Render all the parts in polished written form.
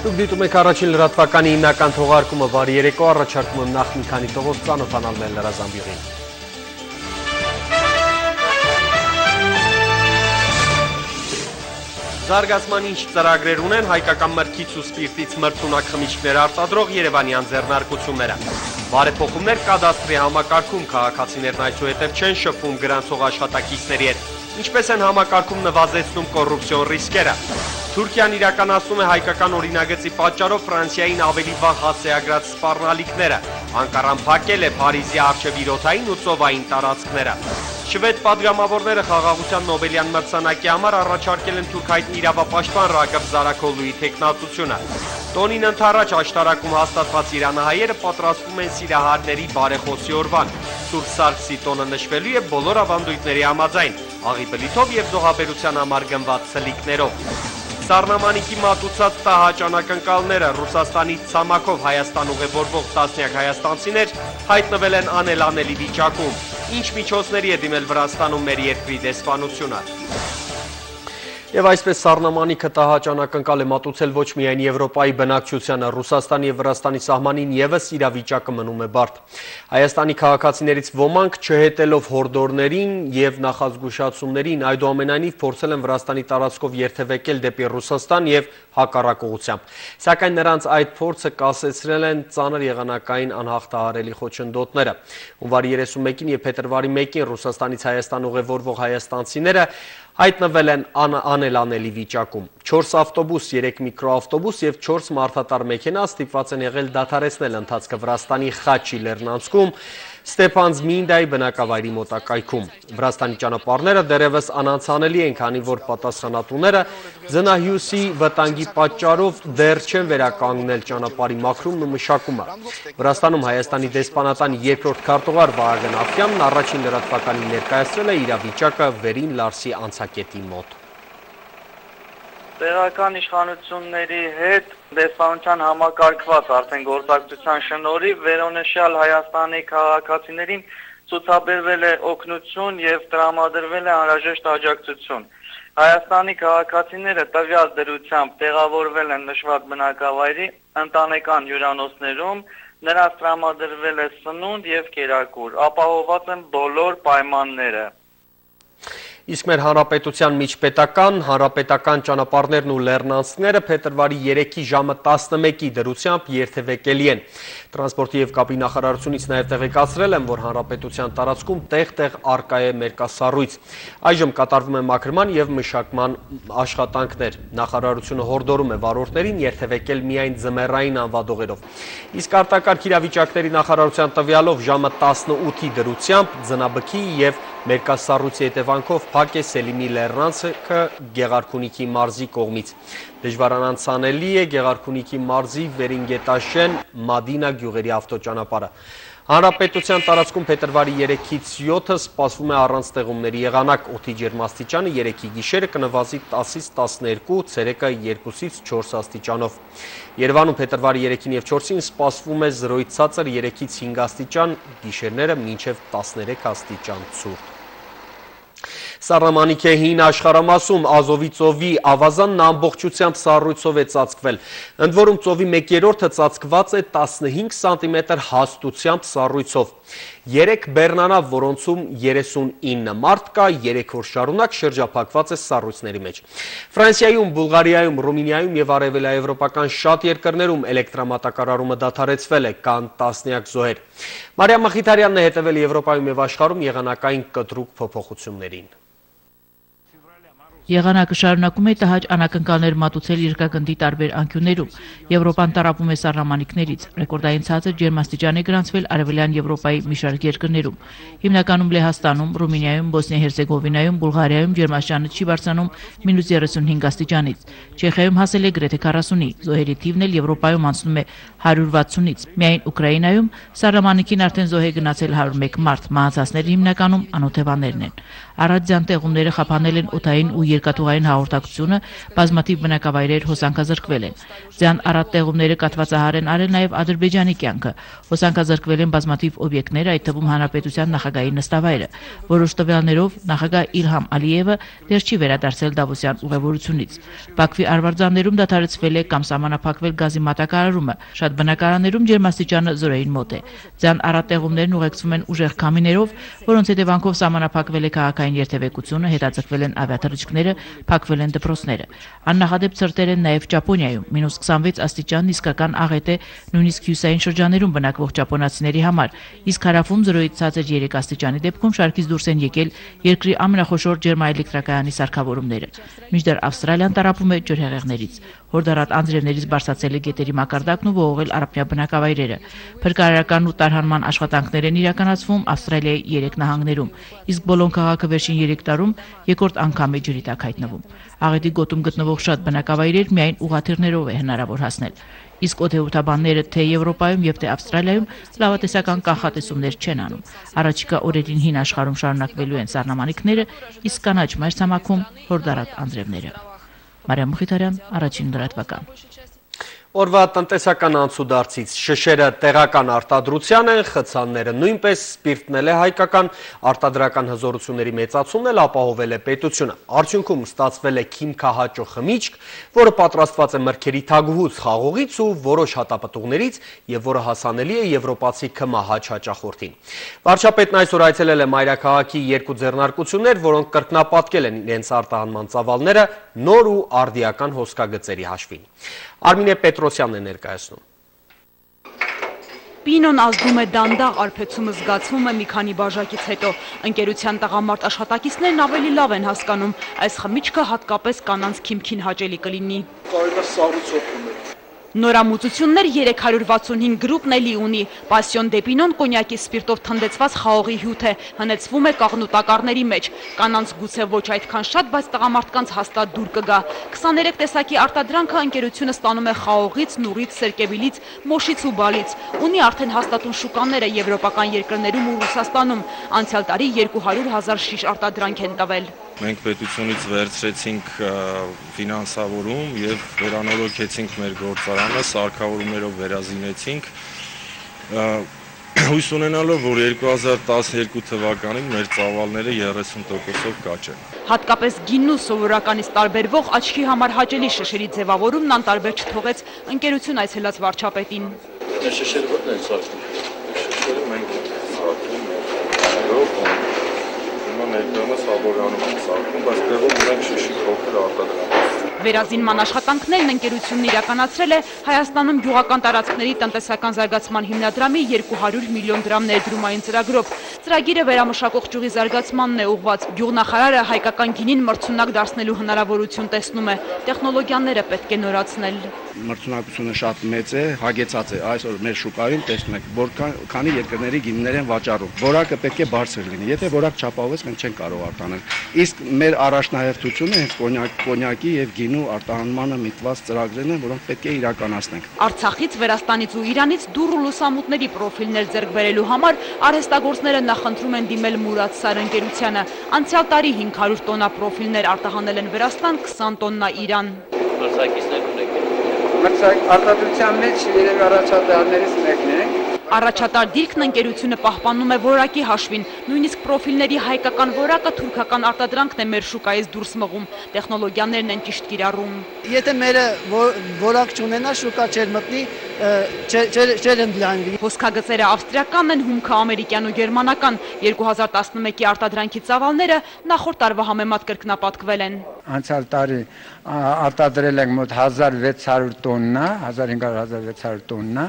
Դուք դիտում եք առաջին լրատվականի հիմնական թողարկումը վարի երեկո, առաջարկում եմ նախ մի քանի տողով ծանոթանալ մեր լրազամբյուղին։ Զարգացման ինչ ծրագրեր ունեն հայկական մրգից ու սպիրտից մրցունակ խմիչքներ արտադրող Երևանյան ձեռնարկությունները։ Բարեփոխումներ կադաստրի համակարգում, քաղաքացիներն այսուհետև չեն շփվում գրանցող աշխատակիցների հետ, ինչպես են համակարգում նվազեցնում կոռուպցիոն ռիսկերը։ Թուրքիան իրականացնում է հայկական օրինագծի պատճառով Ֆրանսիային ավելի վաղ հասցեագրած սպառնալիքները, Անկարան փակել է Փարիզի առջև իր օդային ու ծովային տարածքները։ Շվեդ պատգամավորները խաղաղության Նոբելյան մրցանակի համար առաջարկել են թուրք հայտնի իրավապաշտպան Ռագիվ Զարաքոլուի թեկնածությունը։ Տոնին ընդառաջ աշտարակում հաստատված իրանահայերը պատրաստվում են սիրահարների բարեխոսի օրվան։ Սուրբ Սարգսի տոնը նշվելու է բոլոր ավանդույթների համաձայն, աղի բլիթով եւ զոհաբերության համար գնված սլիկներով։ Սառնամանիքի մատուցած տահաճ անակնկալները Ռուսաստանից ցամաքով Հայաստան ուղևորվող տասնյակ հայաստանցիներ հայտնվել են անելանելի վիճակում։ Ինչ միջոցների է դիմել Վրաստանում մեր երկրի դեսպանությունը։ Եվ այսպես սառնամանիքը տահաճ անակնկալ է մատուցել ոչ միայն Եվրոպայի բնակչությանը, Ռուսաստանի և Վրաստանի սահմանին ևս իրավիճակը մնում է բարդ։ Հայաստանի քաղաքացիներից ոմանք չհետելով հորդորներին և նախազգուշացումներին, այդուամենայնիվ փորձել են Վրաստանի տարածքով երթևեկել դեպի Ռուսաստան և հակառակողությամբ։ Սակայն նրանց այդ փորձը կասեցրել են ծանր եղանակային անհաղթահարելի խոչընդոտները։ Հունվարի 31-ին և փետրվարի 1-ին Ռուսաստանից Հայաստան ուղևորվող հայաստանցիները հայտնվել են անելանելի վիճակում։ 4 ավտոբուս, 3 միկրոավտոբուս և 4 մարդատար մեքենա ստիպված են եղել դադարեցնել ընթացքը Վրաստանի Խաչի լեռնանցքում Ստեփանձմինդայի բնակավայրի մոտակայքում։ Վրաստանի ճանապարհները դեռևս անանցանելի են, քանի որ պատասխանատուները ձնահյուսի վտանգի պատճառով դեռ չեն վերականգնել ճանապարհի մաքրումն ու մշակումը։ Վրաստանում Հայաստանի դեսպանատան երկրորդ քարտուղար Վահագն Աֆյանն առաջին լրատվականին ներկայացրել է իրավիճակը Վերին Լարսի անցակետի մոտ։ Տեղական իշխանությունների հետ դեսպանության համակարգված արդեն գործակցության շնորհիվ վերոնշյալ Հայաստանի քաղաքացիներին ցուցաբերվել է օգնություն եւ տրամադրվել է անհրաժեշտ աջակցություն։ Հայաստանի քաղաքացիները տվյալ դրությամբ տեղավորվել են նշված բնակավայրի ընտանեկան հյուրանոցներում, նրանց տրամադրվել է սնունդ եւ կերակուր, ապահովված են բոլոր պայմանները։ Իսկ մեր հանրապետության հանրապետական ճանապարհներն ու լեռնանցքները փետրվարի 3-ի ժամը 11-ի դրությամբ երթևեկելի են։ Տրանսպորտի և կապի նախարարությունից նաև տեղեկացրել են, որ հանրապետության տարածքում տեղ-տեղ առկա է մերկասառույց։ Այժմ կատարվում է մաքրման և մշակման աշխատանքներ։ Նախարարությունը հորդորում է վարորդներին երթևեկել միայն ձմեռային անվադողերով։ Իսկ արտակարգ իրավիճակների նախարարության տվյալով ժամը 18-ի դրությամբ ձնաբքի և մերկասառույցի հետևանքով փակ է Սելիմի լեռնանցքը Գեղարքունիքի մարզի կողմից։ Դժվար անցանելի է Գեղարքունիքի մարզի Վերինգետաշեն Մադինա գյուղերի ավտոճանապարհը։ Հանրապետության տարածքում փետրվարի 3-ից 7-ը սպասվում է առանց տեղումների եղանակ, օդի ջերմաստիճանը 3-ի գիշերը կնվազի 10-ից 12, ցերեկը 2-ից 4 աստիճանով։ Երևանում փետրվարի 3-ին և 4-ին սպասվում է 0-ից ցածր 3-ից 5 աստիճան, գիշերները մինչև 13 աստիճան ցուրտ։ Սառնամանիքի հին աշխարհամասում Ազովի ծովի ավազանն ամբողջությամբ սառույցով է ծածկվել, ընդ որում ծովի 1/3-ը ծածկված է 15 սանտիմետր հաստությամբ սառույցով։ 3 բեռնանավ, որոնցում 39 մարդ կա, 3 օր շարունակ շրջափակված է սառույցների մեջ։ Ֆրանսիայում, Բուլղարիայում, Ռումինիայում և արևելաեվրոպական շատ երկրներում էլեկտրամատակարարումը դադարեցվել է, կան տասնյակ զոհեր։ Մարիամ Մխիթարյանն է հետևել Եվրոպայում և աշխարհում եղանակային կտրուկ փոփոխություններին։ Եղանակը շարունակում է տհաճ անակնկալներ մատուցել երկրագնդի տարբեր անկյուններում։ Եվրոպան տառապում է սառնամանիքներից։ Ռեկորդային ցածր ջերմաստիճան է գրանցվել Արևելյան Եվրոպայի մի շարք երկրներում։ Հիմնականում Լեհաստանում, Ռումինիայում, Բոսնիա-Հերցեգովինայում, Բուլղարիայում ջերմաստիճանը չի բարձրանում -35 աստիճանից։ Չեխիայում հասել է գրեթե 40-ի, զոհերի թիվն էլ Եվրոպայում անցնում է 160-ից։ Միայն Ուկրաինայում սառնամանիքին արդեն զոհ է գնացել 101 մարդ, մահացածները հիմնականում անօթևաններն են։ Առատձյան տեղումները խափանել են օդային ու երկաթուղային հաղորդակցությունը, բազմաթիվ բնակավայրեր հոսանքազրկվել են։ Ձյան առատ տեղումները կաթվածահար են արել նաև Ադրբեջանի կյանքը։ Հոսանքազրկվել են բազմաթիվ օբյեկտներ, այդ թվում հանրապետության նախագահի նստավայրը։ Որոշ տվյալներով նախագահ Իլհամ Ալիևը դեռ չի վերադարձել Դավոսյան ուղևորությունից։ Բաքվի արվարձաններում դադարեցվել է կամ սահմանափակվել գազի մատակարարումը։ Շատ բնակարաններում ջերմաստիճանը զորային մոտ է։ Ձյան առատեղումներն ուղեկցվում են ուժեղ քամիներով, որոնց հետևանքով սահմանափակվել է քաղաքային երթևեկությունը, հետաձգվել են ավիաթռիչքները, փակվել են դպրոցները։ Աննախադեպ ցրտեր են նաև Ճապոնիայում, -26 աստիճան իսկական աղետ է նույնիսկ հյուսային շրջաներում բնակվող ճապոնացիների համար, իսկ հարավում 0-ից ցածր 3 աստիճանի դեպքում շարքից դուրս են եկել երկրի ամենախոշոր ջերմաէլեկտրակայանի սարքավորումները։ Մինչդեռ Ավստրալիան տառապում է ջրհեղեղներից։ Հորդառատ անձրևներից բարձրացել է գետերի մակարդակն ու ողողել առափնյա բնակավայրերը։ Փրկարարական ու տարհանման աշխատանքներ են իրականացվում Ավստրալիայի 3 նահանգներում, իսկ Բոլոն քաղաքը վերջին 3 տարում երկրորդ անգամ է ջրի տակ հայտնվում։ Աղետի գոտում գտնվող շատ բնակավայրեր միայն ուղղաթիռներով է հնարավոր հասնել։ Իսկ օդեօթաբանները թե Եվրոպայում եւ թե Ավստրալիայում լավատեսական կանխատեսումներ չեն անում։ Առաջիկա օրերին հին աշխարհում շարունակվելու են սառնամանիքները, իսկ կանաչ մայրցամաքում հորդառատ անձրևները։ Մարիամ Մխիթարյան, առաջին լրատվական։ Օրվա տնտեսական անցուդարձից շշերը տեղական արտադրության են, խցանները նույնպես սպիրտնել է հայկական արտադրական հզորությունների մեծացումն էլ ապահովել է պետությունը։ Արդյունքում ստացվել է քիմքահաճո խմիչք, որը պատրաստված է մրգերի թագուհուց խաղողից ու որոշ հատապտուղներից եւ որը հասանելի է եվրոպացի քմահաճ հաճախորդին։ Վարչապետն այսօր այցելել է մայրաքաղաքի 2 ձեռնարկություններ, որոնք կրկնապատկել են իրենց արտահանման ծավալները նոր ու արդիական հոսքագծերի հաշվին։ Արմինե Պետրոսյանն է ներկայացնում։ Պինոն ազդում է դանդաղ, արբեցումը զգացվում է մի քանի բաժակից հետո։ Ընկերության տղամարդ աշխատակիցներն ավելի լավ են հասկանում, այս խմիչքը հատկապես կանանց քիմքին հաճելի կլինի։ Նորամուծություններ 365 գրուպն էլի ունի։ Պասիոն դեպինոն կոնյակի սպիրտով թնդեցված խաղողի հյութ է, հնեցվում է կաղնու տակառների մեջ։ Կանանց գուցե ոչ այդքան շատ, բայց տղամարդկանց հաստատ դուր կգա։ 23 տեսակի արտադրանքը ընկերությունը ստանում է խաղողից, նուրից, սերկևիլից, մոշից ու բալից։ Ունի արդեն հաստատուն շուկաները եվրոպական երկրներում ու Ռուսաստանում։ Անցյալ տարի 200,000 շիշ արտադրանք են տվել։ Մենք պետությունից վերցրեցինք ֆինանսավորում եւ վերանորոգեցինք մեր գործարանը, սարքավորումներով վերազինեցինք, հույս ունենալով, որ 2012 թվականին մեր ծավալները 30%-ով կաճեն։ Հատկապես գինու սովորականից տարբերվող աչքի համար հաճելի շշերի ձևավորումն անտարբեր չթողեց ընկերություն այցելած վարչապետին։ Շշերը ո՞րն են սարքում։ Շշերը մենք սարքում ենք։ Ներկայումս Աբորյանում ենք սարքում, բայց տեղում ունենք շշի փոքր արտադրանք։ Վերազինման աշխատանքներն ընկերությունն իրականացրել է Հայաստանում գյուղական տարածքների տնտեսական զարգացման հիմնադրամի 200 միլիոն դրամ ներդրումային ծրագրով։ Ծրագիրը վերամշակող ճյուղի զարգացմանն է ուղղված։ Գյուղնախարարը հայկական գինին մրցունակ դարձնելու հնարավորություն տեսնում է։ Տեխնոլոգիաները պետք է նորացնել։ Մրցունակությունը շատ մեծ է, հագեցած է։ Այսօր մեր շուկայում տեսնում եք, որքանի երկրների գինիներ են վաճառում։ Որակը պետք է բարձր լինի։ Եթե որակ չապահովես, մենք չենք կարող արտանել։ Իսկ մեր առաջնահերթությունը հենց կոնյակի եւ գինու արտահանմանը միտված ծրագրերն են, որոնք պետք է իրականացնենք։ Արցախից, Վրաստանից ու Իրանից դուռ ու լուսամուտների պրոֆիլներ ձեռք բերելու համար արհեստագործները նախընտրում են դիմել Մուրադ Սար ընկերությանը։ Անցյալ տարի 500 տոննա պրոֆիլներ արտահանել են Վրաստան, 20 տոննա Իրան։ Արտադրության մեջ երևի առաջատարներից մեկն է։ Առաջատար դիրքն ընկերությունը պահպանում է որակի հաշվին, նույնիսկ պրոֆիլների հայկական որակը թուրքական արտադրանքն է մեր շուկայից դուրս մղում, տեխնոլոգիաներն են ճիշտ կիրառում։ Եթե մերը որակ չունենա, շուկա չեր մտնի, չեր ընդլայնվի։ Հոսքագծերը ավստրիական են, հումքը ամերիկյան ու գերմանական։ 2011-ի արտադրանքի ծավալները նախորդ տարվա համեմատ կրկնապատկվել են։ Անցյալ տարի արտադրել ենք մոտ 1600 տոննա, 1500-1600 տոննա,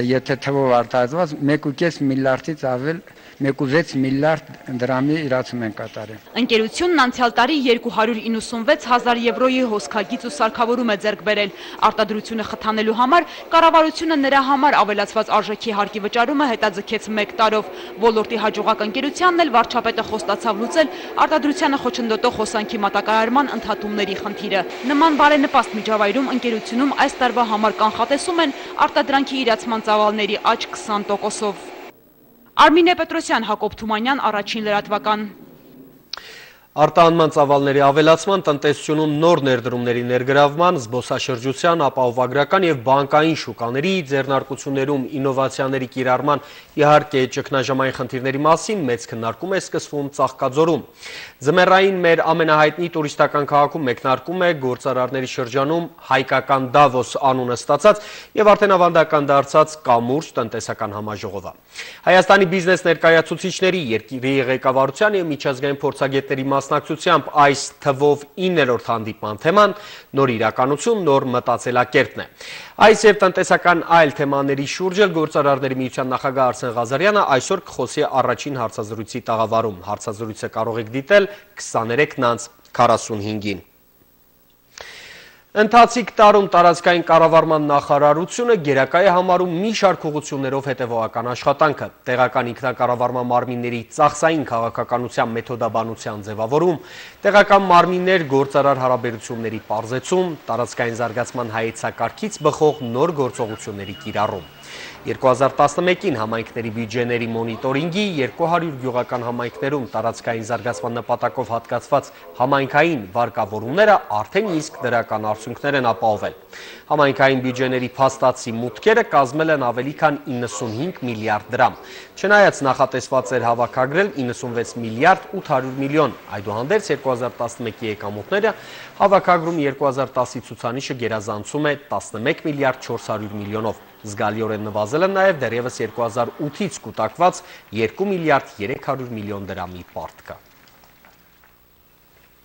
եթե թվով արտադրված 1.5 միլիարդից ավել 1.6 միլիարդ դրամի իրացում են կատարել։ Ընկերությունն անցյալ տարի 296,000 եվրոյի հոսքագիծ ու սարքավորում է ձեռք բերել։ Արտադրությունը խթանելու համար կառավարությունը նրա համար ավելացված արժեքի հարկի վճարումը հետաձգեց 1 տարով։ Ոլորտի հաջողակ ընկերությանն էլ վարչապետը խոստացավ լուծել արտադրությանը խոչընդոտող հոսանքի մատակարարման ընդհատումների խնդիրը։ Նման բարենպաստ միջավայրում ընկերությունում այս տարվա համար կանխատեսում են արտադրանքի իրացման ծավալների աճ 20%-ով։ Արմինե Պետրոսյան, Հակոբ Թումանյան, առաջին լրատվական։ Արտահանման ծավալների ավելացման, տնտեսությունում նոր ներդրումների ներգրավման, զբոսաշրջության, ապահովագրական և բանկային շուկաների, ձեռնարկություններում ինովացիաների կիրառման, իհարկե ճգնաժամային խնդիրների մասին մեծ քննարկում է սկսվում Ծաղկաձորում։ Ձմեռային մեր ամենահայտնի տուրիստական քաղաքում մեկնարկում է գործարարների շրջանում հայկական Դավոս անունը ստացած և արդեն ավանդական դարձած կամուրջ տնտեսական համաժողովը։ Հայաստանի բիզնես ներկայացուցիչների, երկրի ղեկավարության և միջազգային փորձագետների մասնակցությամբ այս թվով 9-րդ հանդիպման թեման նոր իրականություն, նոր մտածելակերպն է։ Այս և տնտեսական այլ թեմաների շուրջ էլ Գործարարների միության նախագահ Արսեն Ղազարյանը այսօր կխոսի առաջին հարցազրույցի տաղավարում։ Հարցազրույցը կարող եք դիտել 23:45-ին։ Ընթացիկ տարում տարածքային կառավարման նախարարությունը գերակա է համարում մի շարք ուղղություններով հետևողական աշխատանքը, տեղական ինքնակառավարման մարմինների ծախսային քաղաքականության մեթոդաբանության ձևավորում, տեղական մարմիններ գործարար հարաբերությունների պարզեցում, տարածքային զարգացման հայեցակարգից բխող նոր գործողությունների կիրառում։ 2011-ին համայնքների բյուջեների մոնիտորինգի 200 գյուղական համայնքներում տարածքային զարգացման նպատակով հատկացված համայնքային վարկավորումները արդեն իսկ դրական արդյունքներ են ապահովել։ Համայնքային բյուջեների փաստացի մուտքերը կազմել են ավելի քան 95 միլիարդ դրամ։ Չնայած նախատեսված էր հավաքագրել 96 միլիարդ 800 միլիոն, այդուհանդերձ 2011-ի եկամուտները հավաքագրում 2010-ի ցուցանիշը գերազանցում է 11 միլիարդ 400 միլիոնով։ Զգալիորեն նվազել է նաև դեռևս 2008-ից կուտակված 2 միլիարդ 300 միլիոն դրամի պարտքը։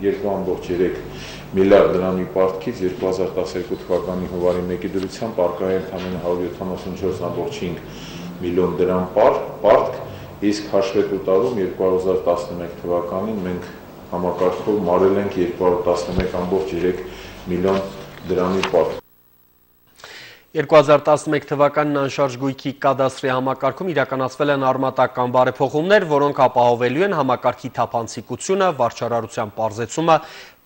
2.3 միլիարդ դրամի պարտքից 2012 թվականի հունվարի 1-ի դրությամբ արկա է ընդամենը 174.5 միլիոն դրամ պարտք, իսկ հաշվետու տարում 2011 թվականին մենք համակարգով մարել ենք 211.3 միլիոն դրամի պարտք։ 2011 թվականին անշարժ գույքի կադաստրի համակարգում իրականացվել են արմատական բարեփոխումներ, որոնք ապահովելու են համակարգի թափանցիկությունը, վարչարարության պարզեցումը,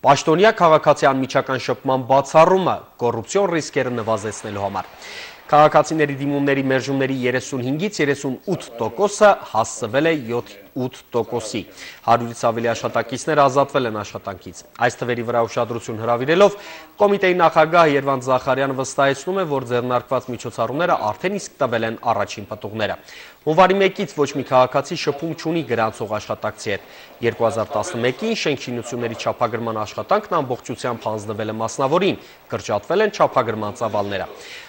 պաշտոնյա քաղաքացի անմիջական շփման բացառումը, կոռուպցիոն ռիսկերը նվազեցնելու համար։ Քաղաքացիների դիմումների մերժումների 35-ից 38%-ը հասցվել է 8%-ի։ 100-ից ավելի աշխատակիցներ ազատվել են աշխատանքից։ Այս թվերի վրա ուշադրություն հրավիրելով կոմիտեի նախագահ Երվանդ Զախարյանը վստահեցնում է, որ ձեռնարկված միջոցառումները արդեն իսկ տվել են առաջին պտուղները։ Հունվարի 1-ից ոչ մի քաղաքացի շփում չունի գրանցող աշխատակցի հետ։ 2011-ին շենքշինությունների չափագրման աշխատանքն ամբողջությամբ հանձնվել է մասնավորին, կրճատվել են չափագրման ծավալները։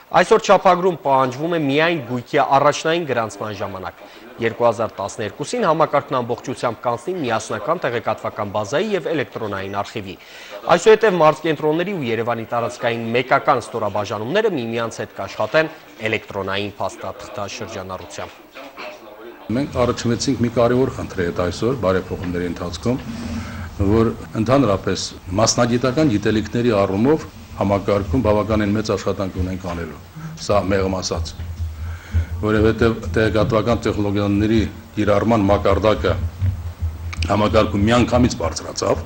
Այսօր չափագրում պահանջվում է միայն գույքի առաջնային գրանցման ժամանակ։ 2012-ին համակարգն ամբողջությամբ կանցնի միասնական տեղեկատվական բազայի և էլեկտրոնային արխիվի։ Այսուհետև մարզկենտրոնների ու Երևանի տարածքային մեկական ստորաբաժանումները միմյանց հետ կաշխատեն էլեկտրոնային փաստաթղթաշրջանառությամբ։ Մենք առաջնվեցինք մի կարևոր խնդրի հետ այսօր բարեփոխումների ընթացքում, որ ընդհանրապես մասնագիտական գիտելիքների առումով համակարգում բավականին մեծ աշխատանք ունենք անելու, սա մեղմ ասած, որովհետև տեղեկատվական տեխնոլոգիաների կիրառման մակարդակը համակարգում միանգամից բարձրացավ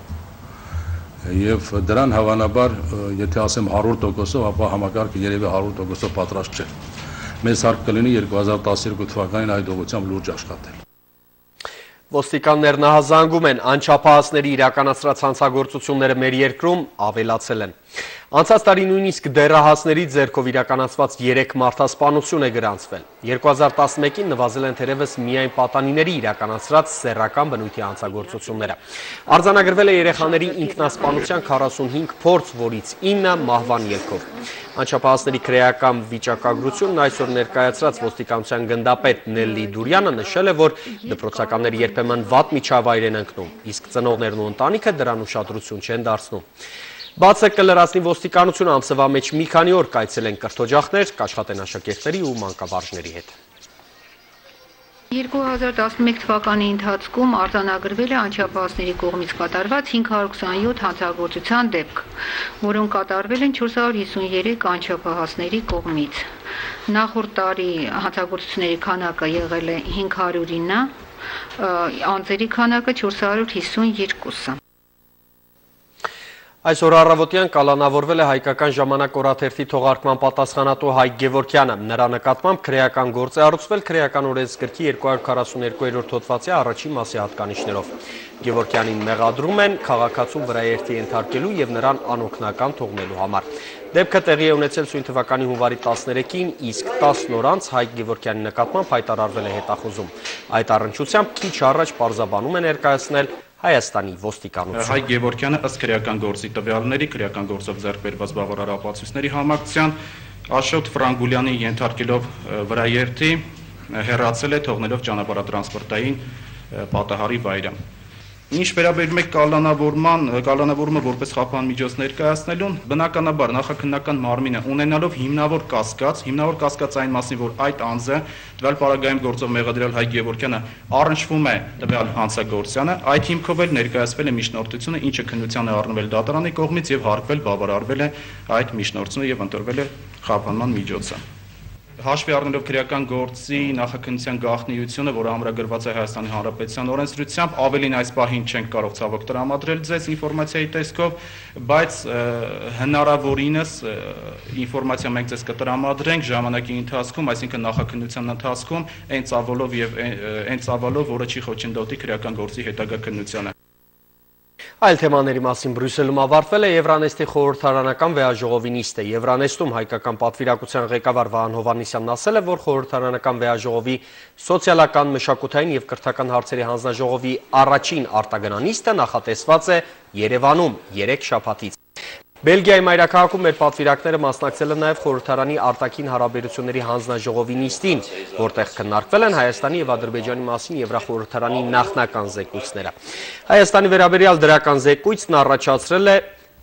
եւ դրան հավանաբար, եթե ասեմ 100%-ով, ապա համակարգը երևի 100%-ով պատրաստ չէ։ Մեզ հարկ կլինի 2012 թվականին այդ ուղղությամբ լուրջ աշխատել։ Ոստիկաններն ահազանգում են, անչափահասների իրականացրած հանցագործությունները մեր երկրում ավելացել են։ Անցած տարի նույնիսկ դեռահասների ձեռքով իրականացված 3 մարդասպանություն է գրանցվել։ 2011-ին նվազել են թերևս միայն պատանիների իրականացրած սեռական բնույթի հանցագործությունները։ Արձանագրվել է երեխաների ինքնասպանության 45 փորձ, որից 9 մահվան ելքով։ Անչափահասների քրեական վիճակագրությունն այսօր ներկայացրած ոստիկանության գնդապետ Նելլի Դուրյանը նշել է, որ դպրոցականները երբեմն վատ միջավայր են ընկնում, իսկ ծնողներն ու ընտանիքը դրան ուշադրություն չեն դարձնում։ Բացը կլրացնի ոստիկանությունը ամսվա մեջ մի քանի օր կայցելեն կրթօջախներ, կաշխատեն աշակերտների ու մանկավարժների հետ։ 2011 թվականի ընթացքում արձանագրվել է անչափահասների կողմից կատարված 527 հանցագործության դեպք, որոնք կատարվել են 453 անչափահասների կողմից։ Նախորդ տարի հանցագործությունների քանակը եղել է 509, անձերի քանակը 452։ Այսօր առավոտյան կալանավորվել է հայկական ժամանակ օրաթերթի թողարկման պատասխանատու Հայկ Գևորգյանը։ Նրա նկատմամբ քրեական գործ է առուցվել քրեական օրենսգրքի 242-րդ հոդվածի առաջին մասի հատկանիշներով։ Գևորգյանին մեղադրում են քաղաքացու վրաերթի ենթարկելու եւ նրան անօգնական թողնելու համար։ Դեպքը տեղի է ունեցել սույն թվականի հունվարի 13-ին, իսկ 10 օր անց Հայկ Գևորգյանի նկատմամբ հայտարարվել է հետախուզում։ Այդ առնչությամբ քիչ առաջ պարզաբանում է ներկայացնել Հայաստանի ոստիկանություն։ Հայկ Գևորգյանը ըստ քրեական գործի տվյալների, քրեական գործով ձեռք բերված բավարար ապացույցների համակցության Աշոտ Ֆրանգուլյանին ենթարկելով վրաերթի հեռացել է, թողնելով ճանապարհատրանսպորտային պատահարի վայրը։ Ինչ վերաբերում է կալանավորումը որպես խափան միջոց ներկայացնելուն, բնականաբար նախաքննական մարմինը ունենալով հիմնավոր կասկած այն մասին, որ այդ անձը տվյալ պարագայում գործով մեղադրել Հայկ Գևորգյանը առնչվում է տվյալ հանցագործությանը, այդ հիմքով էլ ներկայացվել է միջնորդությունը, ինչը քննության է առնվել դատարանի կողմից եւ հարկվել բավարարվել է այդ միջնորդությունը եւ ընտրվել է խափանման միջոցը։ Հաշվի առնելով քրեական գործի նախաքննության գաղտնիությունը, որը ամրագրված է Հայաստանի Հանրապետության օրենսդրությամբ, ավելին այս պահին չենք կարող ցավոք տրամադրել ձեզ ինֆորմացիայի տեսքով, բայց հնարավորինս ինֆորմացիա մենք ձեզ կտրամադրենք ժամանակի ընթացքում, այսինքն նախաքննության ընթացքում, այն ծավալով, որը չի խոչընդոտի քրեական գործի հետագա քննությանը։ Այլ թեմաների մասին Բրյուսելում ավարտվել է Եվրանեստի խորհրդարանական վեաժողովի նիստը։ Եվրանեստում հայկական պատվիրակության ղեկավար Վահան Հովհաննիսյանն ասել է, որ խորհրդարանական վեաժողովի սոցիալական, մշակութային եւ կրթական հարցերի հանձնաժողովի առաջին արտագնանիստը նախատեսված է Երևանում 3 շաբաթից։ Բելգիայի մայրաքաղաքում մեր պատվիրակները մասնակցել են նաև խորհրդարանի արտաքին հարաբերությունների հանձնաժողովի նիստին, որտեղ քննարկվել են Հայաստանի եւ Ադրբեջանի մասին Եվրախորհրդարանի նախնական զեկույցները։ Հայաստանի վերաբերյալ դրական զեկույցն առաջացրել է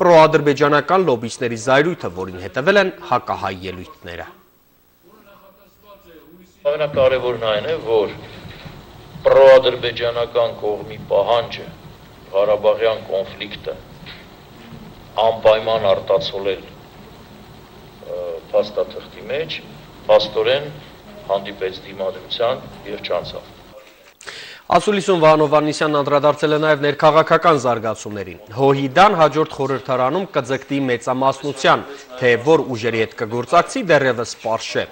պրոադրբեջանական լոբիստների զայրույթը, որին հետևել են հակահայ ելույթները։ Ամենակարևորն այն է, որ պրոադրբեջանական կողմի պահանջը Ղարաբաղյան կոնֆլիկտը անպայման արտացոլել փաստաթղթի մեջ, փաստորեն հանդիպեց դիմադրության եւ չանցավ։ Ասուլիսուն Վահան Հովհաննիսյանն անդրադարձել է նաև ներքաղաքական զարգացումներին։ ՀՅԴ-ն հաջորդ խորհրդարանում կձգտի մեծամասնության, թե որ ուժերի հետ կգործակցի դեռևս պարզ չէ։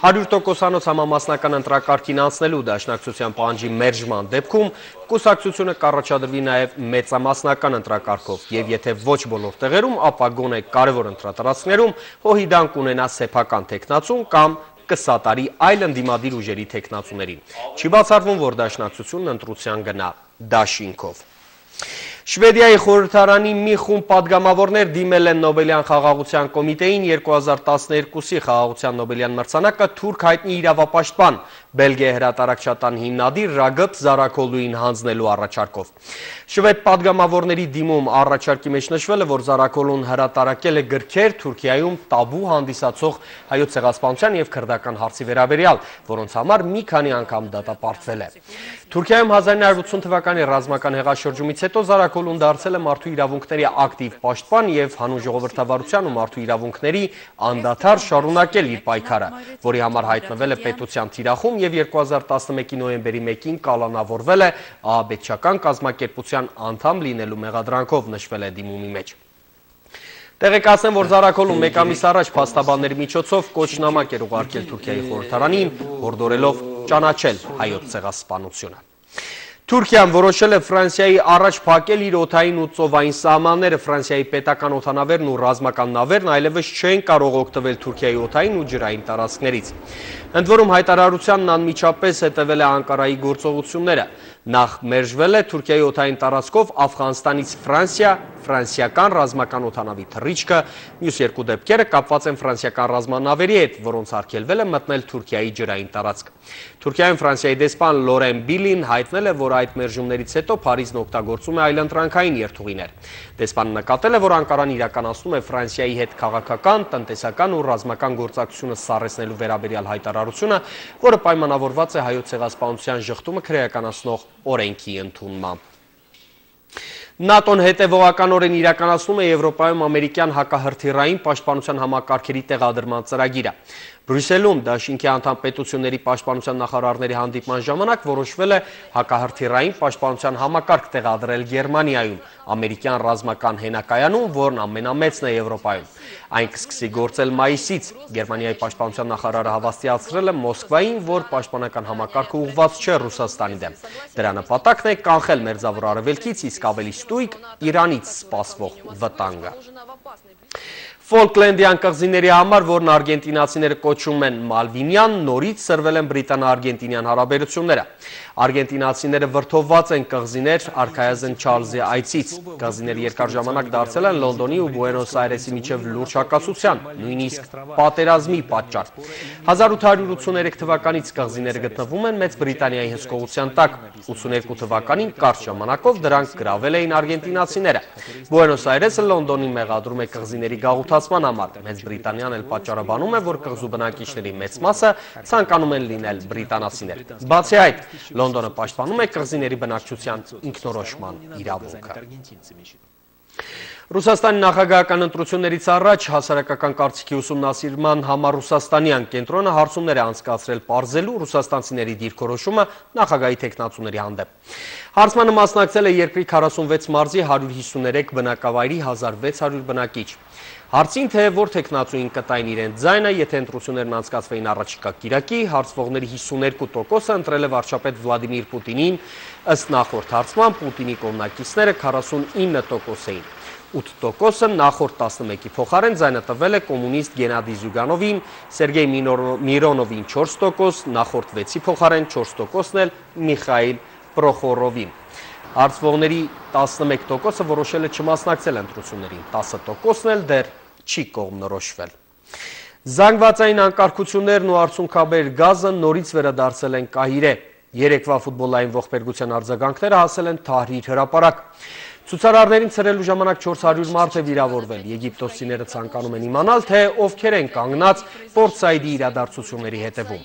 100%-անոց համամասնական ընտրակարգին անցնելու դաշնակցության պահանջի մերժման դեպքում կուսակցությունը կառաջադրվի նաև մեծամասնական ընտրակարգով, եւ եթե ոչ բոլոր տեղերում, ապա գոնե կարևոր ընտրատարածքներում ՀՅԴ-ն կունենա սեփական թեկնածուն կամ կսատարի այլ ընդդիմադիր ուժերի թեկնածուներին։ Չի բացառվում, որ դաշնակցությունն ընտրության գնա դաշինքով։ Շվեդիայի խորհրդարանի մի խումբ պատգամավորներ դիմել են Նոբելյան խաղաղության կոմիտեին 2012-ի խաղաղության Նոբելյան մրցանակը թուրք հայտնի իրավապաշտպան Բելգիա հրատարակչատան հիմնադիր Ռագըպ Զարաքոլուին հանձնելու առաջարկով։ Շվեդ պատգամավորների դիմում առաջարկի մեջ նշվել է, որ Զարաքոլուն հրատարակել է գրքեր Թուրքիայում տաբու հանդիսացող հայոց ցեղասպանության եւ քրդական հարցի վերաբերյալ, որոնց համար մի քանի անգամ դատապարտվել է։ Թուրքիայում 1980 թվականի ռազմական հեղաշրջումից հետո Զարաքոլուն դարձել է մարդու իրավունքների ակտիվ պաշտպան եւ հանուն ժողովրդավարության ու մարդու իրավունքների անդադար շարունակել իր պայքարը, որի համար հայտնվել է պետության թիրախում եւ 2011-ի նոյեմբերի 1-ին կալանավորվել է ահաբեկչական կազմակերպության անդամ լինելու մեղադրանքով, նշվել է դիմումի մեջ։ Տեղեկացնեմ, որ Զարաքոլուն մեկ ամիս առաջ փաստաբանների միջոցով կոչնամակ էր ուղարկել Թուրքիայի խորհրդարանին, հորդորելով ճանաչել հայոց ցեղասպանությունը։ Թուրքիան որոշել է Ֆրանսիայի առաջ փակել իր օդային ու ծովային սահմանները, Ֆրանսիայի պետական օդանավերն ու ռազմական նավերն այլևս չեն կարող օգտվել Թուրքիայի օդային ու ջրային տարածքներից։ Ընդ որում հայտարարությանն անմիջապես հետևել է Անկարայի գործողությունները։ Նախ մերժվել է Թուրքիայի օդային տարածքով Աֆղանստանից Ֆրանսիա ֆրանսիական ռազմական օդանավի թռիչքը, մյուս երկու դեպքերը կապված են ֆրանսիական ռազմանավերի հետ, որոնց արգելվել է մտնել Թուրքիայի ջրային տարածք։ Թուրքիայում Ֆրանսիայի դեսպան Լորեն Բիլին հայտնել է, որ այդ մերժումներից հետո Փարիզն օգտագործում է այլընտրանքային երթուղիներ։ Դեսպանը նկատել է, որ Անկարան իրականացնում է Ֆրանսիայի հետ քաղաքական, տնտեսական ու ռազմական գործակցությունը սառեցնելու վերաբերյալ հայտարարությունը, որը պայմանավորված է հայոց ցեղասպանության ժխտումը քրեականացնող օրենքի ընդունմամբ։ ՆԱՏՕ-ն հետևողականորեն իրականացնում է Եվրոպայում ամերիկյան հակահրթիռային պաշտպանության համակարգերի տեղադրման ծրագիրը։ Բրյուսելում դաշինքի անդամ պետությունների պաշտպանության նախարարների հանդիպման ժամանակ որոշվել է հակահրթիռային պաշտպանության համակարգ տեղադրել Գերմանիայում, ամերիկյան ռազմական հենակայանում, որն ամենամեծն է Եվրոպայում։ Այն կսկսի գործել մայիսից։ Գերմանիայի պաշտպանության նախարարը հավաստիացրել է Մոսկվային, որ պաշտպանական համակարգը ուղղված չէ Ռուսաստանի դեմ։ Դրա նպատակն է կանխել Մերձավոր Արևելքից, իսկ ավելի ստույգ Իրանից սպասվող վտանգը։ Ֆոլկլենդյան կղզիների համար, որն արգենտինացիները կոչում են Մալվինյան, նորից սրվել են բրիտանա-արգենտինյան հարաբերությունները։ Արգենտինացիները վրդովված են կղզիներ արքայազն Չարլզի այցից։ Կղզիները երկար ժամանակ դարձել են Լոնդոնի ու Բուենոս Այրեսի միջև լուրջ հակասության, նույնիսկ պատերազմի պատճառ։ 1883 թվականից կղզիները գտնվում են Մեծ Բրիտանիայի հսկողության տակ։ 82 թվականին կարճ ժամանակով դրանք գրավել էին արգենտինացիները։ Բուենոս Այրեսը Լոնդոնին մեղադրում է կղզիների գաղութացման համար։ Մեծ Բրիտանիան էլ պատճառաբանում է, որ կղզու բնակիչների մեծ մասը ցանկանում են լինել բրիտանացիներ։ Բացի այդ, Լոնդոնը պաշտպանում է կղզիների բնակչության ինքնորոշման իրավունքը։ Ռուսաստանի նախագահական ընտրություններից առաջ հասարակական կարծիքի ուսումնասիրման համառուսաստանյան կենտրոնը հարցումներ է անցկացրել պարզելու ռուսաստանցիների դիրքորոշումը նախագահի թեկնածուների հանդեպ։ Հարցմանը մասնակցել է երկրի 46 մարզի 153 բնակավայրի 1600 բնակիչ։ Հարցին թե որ թեկնածուին կտային իրենց ձայնը, եթե ընտրություններն անցկացվեին առաջիկա կիրակի, հարցվողների 52%-ը ընտրել է վարչապետ Վլադիմիր Պուտինին, ըստ նախորդ հարցման Պուտինի կողմնակիցները 49% էին։ 8%-ը նախորդ 11-ի փոխարեն ձայնը տվել է կոմունիստ Գենադի Զյուգանովին, Սերգեյ Միրոնովին 4%, նախորդ 6-ի փոխարեն 4%-ն էլ Միխայիլ Պրոխորովին։ Հարցվողների 11%-ը որոշել է չմասնակցել ընտրություններին, 10%-ն էլ դեռ չի կողմնորոշվել։ Զանգվածային անկարգություններն ու արցունքաբեր գազը նորից վերադարձել են Կահիրե։ Երեկվա ֆուտբոլային ողբերգության արձագանքները հասել են Թահրիր հրապարակ։ Ցուցարարներին ցրելու ժամանակ 400 մարդ է վիրավորվել։ Եգիպտոսիները ցանկանում են իմանալ, թե ովքեր են կանգնած Պորտ Սայդի իրադարձությունների հետևում։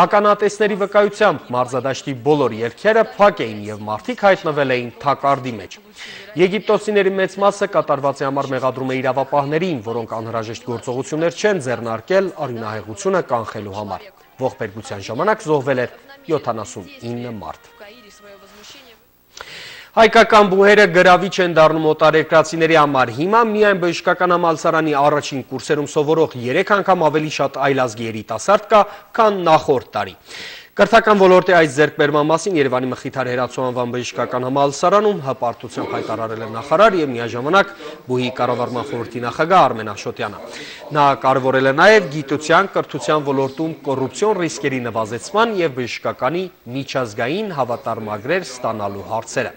Ականատեսների վկայությամբ մարզադաշտի բոլոր ելքերը փակ էին եւ մարդիկ հայտնվել էին թակարդի մեջ։ Եգիպտոսիների մեծ մասը կատարվածի համար մեղադրում է իրավապահներին, որոնք անհրաժեշտ գործողություններ չեն ձեռնարկել արյունահեղությունը կանխելու համար։ Ողբերգության ժամանակ զոհվել էր 79 մարդ։ Հայկական բուհերը գրավիչ են դառնում օտարերկրացիների համար։ Հիմա միայն բժշկական համալսարանի առաջին կուրսերում սովորող 3 անգամ ավելի շատ այլազգի երիտասարդ կա, քան նախորդ տարի։ Կրթական ոլորտի այս ձեռքբերման մասին Երևանի Մխիթար Հերացու անվան բժշկական համալսարանում հպարտությամբ հայտարարել է նախարար եւ միաժամանակ բուհի կառավարման խորհրդի նախագահ Արմեն Աշոտյանը։ Նա կարևորել է նաեւ գիտության, կրթության ոլորտում կոռուպցիոն ռիսկերի նվազեցման եւ բժշկականի միջազգային հավատարմագրեր ստանալու հարցերը։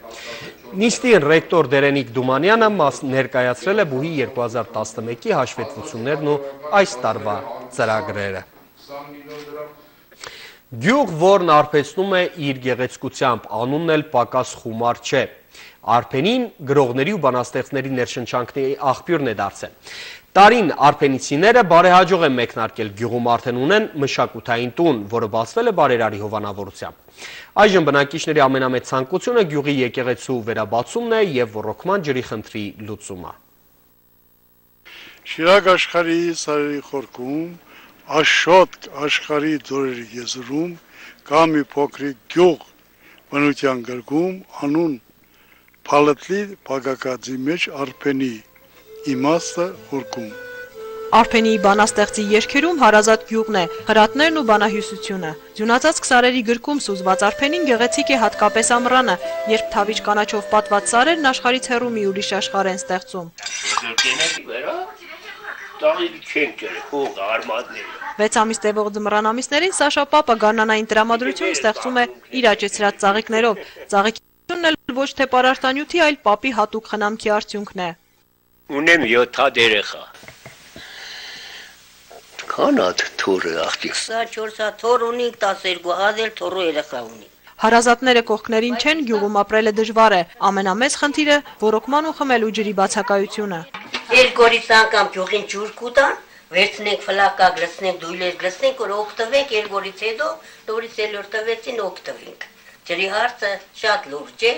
Նիստին ռեկտոր Դերենիկ Դումանյանը ներկայացրել է բուհի 2011-ի հաշվետվություններն ու այս տարվա ծրագրերը։ Գյուղ, որն արբեցնում է իր գեղեցկությամբ, անունն էլ պակաս խումար չէ։ Արփենին գրողների ու բանաստեղծների ներշնչանքների աղբյուրն է դարձել։ Տարին արփենիցիները բարեհաջող են մեկնարկել գյուղում արդեն ունեն մշակութային տուն, որը բացվել է բարերարի հովանավորությամբ։ Այժմ բնակիչների ամենամեծ ցանկությունը գյուղի եկեղեցու վերաբացումն է եւ ռոռոկման ջրի խնդրի լուծումը։ Շիրակ աշխարհի սարերի խորքում Աշոտ աշխարհի ձորերի եզրում կա մի փոքրիկ գյուղ բնության գրքում անուն Փալատլի Պագակաձի մեջ Արփենի իմաստը խորքում։ Արփենիի բանաստեղծի երգերում հարազատ գյուղն է, հրատներն ու բանահյուսությունը։ Ձյունածածկ սարերի գրքում սուզված Արփենին գեղեցիկ է հատկապես ամռանը, երբ թավիճ կանաչով պատված սարերն աշխարհից հեռու մի ուրիշ աշխարհ են ստեղծում։ 6 ամիս տևող ձմռան ամիսներին Սաշա Պապը գարնանային տրամադրություն ստեղծում է իր աճեցրած ծաղիկներով։ Ծաղիկությունն էլ ոչ թե պարարտանյութի, այլ Պապի հատուկ խնամքի արդյունքն է։ Ունեմ 7 հատ երեխա։ Քանատ թորը աղջիկ։ 24 հատ թոր ունի, 12 հատ էլ թորու երեխա ունի։ Հարազատները կողքներին չեն, գյուղում ապրելը դժվար է։ Ամենամեծ խնդիրը ռոռոկման ու խմելու ջրի բացակայությունը։ Երկորից անգամ գյուղին ջուր կուտան, վերցնենք ֆլակակ, լցնենք դույլեր, լցնենք, որ օգտվենք, երկորից հետո նորից էլ օգտվեցին, օգտվենք։ Ջրի հարցը շատ լուրջ է։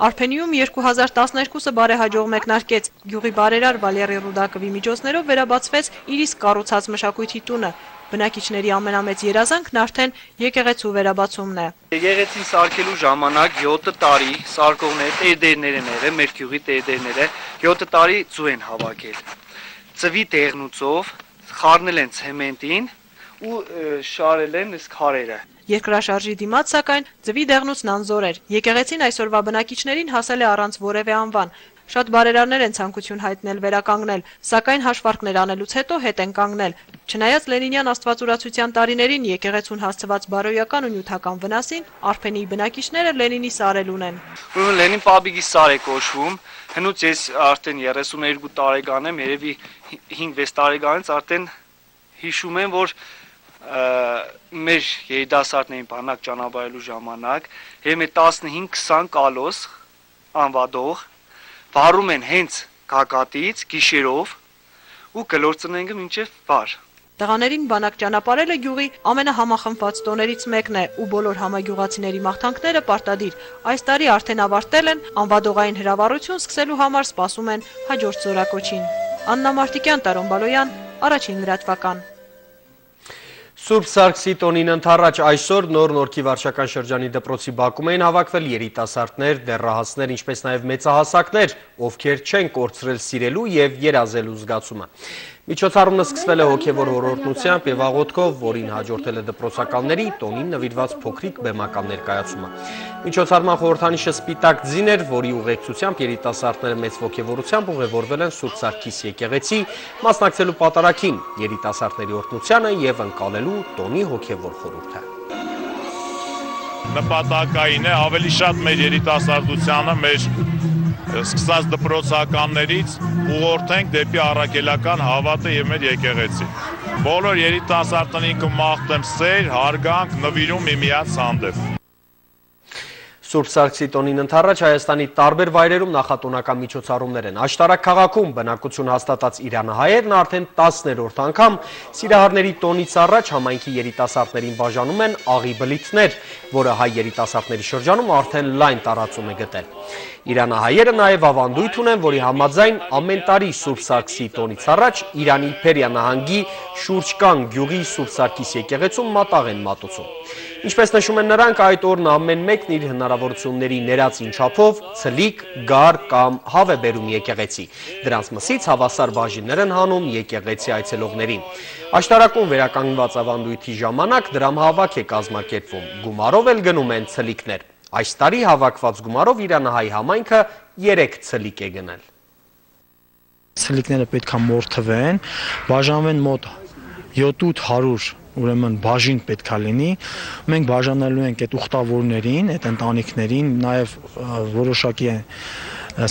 Արփենիում 2012-ը բարեհաջող մեկնարկեց։ Գյուղի բարերար Վալերի Ռուդակովի միջոցներով վերաբացվեց իր իսկ կառուցած մշակույթի տունը։ Բնակիչների ամենամեծ երազանքն արդեն եկեղեցու վերաբացումն է։ Եկեղեցին սարքելու ժամանակ 7 տարի սարքողները, տերդերները, մեր գյուղի տերդերները 7 տարի ծու են հավաքել։ Ծվի դեղնուցով խառնել են ցեմենտին ու շարել են քարերը։ Երկրաշարժի դիմաց, սակայն, ծվի դեղնուցն անզոր էր։ Եկեղեցին այսօրվա բնակիչներին հասել է առանց որևէ անվան։ Շատ բարերարներ են ցանկություն հայտնել վերականգնել, սակայն հաշվարկներ անելուց հետո հետ են կանգնել։ Չնայած Լենինյան աստվածուրացության տարիներին եկեղեցուն հասցված բարոյական ու նյութական վնասին, Արփենիի բնակիչները Լենինի սարել ունեն։ Լենին Պաբիգի սար է կոչվում։ Հնուց ես արդեն 32 տարեկան եմ, երևի 5-6 տարեկանից արդեն հիշում եմ, որ մեր երիտասարդներին բանակ ճանապարհելու ժամանակ եւ մեր 15-20 կալոս անվադող վարում են հենց գագաթից գիշերով ու գլորցնենք մինչև վար։ Տղաներին բանակ ճանապարհելը գյուղի ամենահամախմբված տոներից մեկն է ու բոլոր համագյուղացիների մաղթանքները պարտադիր։ Այս տարի արդեն ավարտել են, անվադողային հրավառություն սկսելու համար սպասում են հաջորդ զորակոչին։ Աննա Մարտիկյան, Տարոն Բալոյան, Առաջին լրատվական։ Սուրբ Սարգսի տոնին ընթառաջ այսօր նոր Նորքի վարչական շրջանի դպրոցի բակում էին հավաքվել երիտասարդներ, դեռահասներ, ինչպես նաև մեծահասակներ, ովքեր չեն կորցրել սիրելու և երազելու զգացումը։ Միջոցառումն սկսվել է հոգևոր օրհնությամբ և աղոթքով, որին հաջորդել է դպրոցականների տոնին նվիրված փոքրիկ բեմական ներկայացումը։ Միջոցառման խորհրդանիշը սպիտակ ձին էր, որի ուղեկցությամբ երիտասարդները մեծ ոգևորությամբ ուղևորվել են Սուրբ Սարգիս եկեղեցի, մասնակցելու պատարագին, երիտասարդների օրհնությանը և ընկալելու տոնի հոգևոր խորհուրդը։ Նպատակային է ավելի շատ մեր երիտասարդությանը, մեր սկսած դպրոցականներից ուղղորդենք դեպի առաքելական հավատը եւ մեր եկեղեցի։ Բոլոր երիտասարդներին կմաղթեմ սեր, հարգանք, նվիրում միմյանց հանդեպ։ Սուրբ Սարգսի տոնին ընթառաջ Հայաստանի տարբեր վայրերում նախատոնական միջոցառումներ են։ Աշտարակ քաղաքում բնակություն հաստատած իրանահայերն արդեն 10-րդ անգամ Սիրահարների տոնից առաջ համայնքի երիտասարդներին բաժանում են աղի բլիթներ, որը հայ երիտասարդների շրջանում արդեն լայն տարածում է գտել։ Իրանահայերը նաև ավանդույթ ունեն, որի համաձայն ամեն տարի Սուրբ Սարգսի տոնից առաջ Իրանի Իբերիա նահանգի Շուրջկան գյուղի Սուրբ Սարգիս եկեղեցում մատաղ են մատուցում։ Ինչպես նշում են նրանք, այդ օրն ամեն մեկն իր հնարավորությունների ներածին չափով ցլիկ, գար կամ հավ է բերում եկեղեցի։ Դրանց մսից հավասար բաժիններ են հանում եկեղեցի այցելողներին։ Աշտարակում վերականգնված ավանդույթի ժամանակ դրամհավաք է կազմակերպվում, գումարով էլ գնում են ցլիկներ։ Այս տարի հավաքված գումարով իրանահայ համայնքը 3 ցլիկ է գնել։ Ցլիկները պետք է մորթվեն, բաժանվեն մոտ 700 ուրեմն բաժին պետք է լինի, մենք բաժանելու ենք այդ ուխտավորներին, այդ ընտանիքներին, նաև որոշակի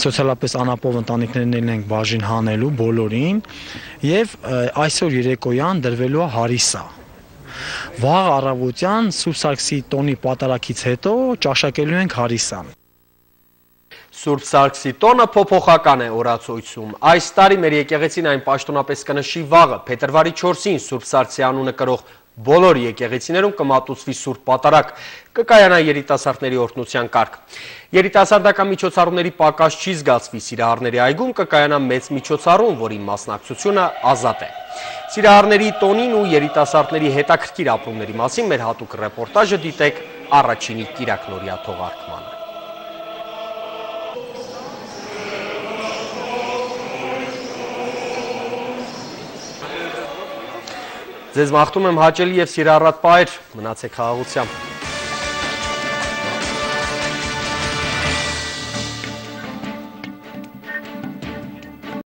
սոցիալապես անապով ընտանիքներն ենք բաժին հանելու բոլորին եւ այսօր երեկոյան դրվելու է հարիսա։ Վաղ առավոտյան Սուրբ Սարգսի տոնի պատարագից հետո ճաշակելու ենք հարիսան։ Սուրբ Սարգսի տոնը փոփոխական է օրացույցում։ Այս տարի մեր եկեղեցին այն պաշտոնապես կնշի վաղը, փետրվարի 4-ին Սուրբ Սարգսի անունը կրող բոլոր եկեղեցիներում կմատուցվի Սուրբ Պատարագ, կկայանա երիտասարդների օրհնության կարգ։ Երիտասարդական միջոցառումների պակաս չի զգացվի, Սիրահարների այգում կկայանա մեծ միջոցառում, որի մասնակցությունը ազատ է։ Սիրահարների տոնին ու երիտասարդների հետաքրքիր ապրումների մասին մեր հատուկ ռեպորտաժը դիտեք առաջինի կիրակնօրյա թողարկմանը։ Ձեզ մաղթում եմ հաճելի և սիրառատ պահեր, մնացեք խաղաղությամբ։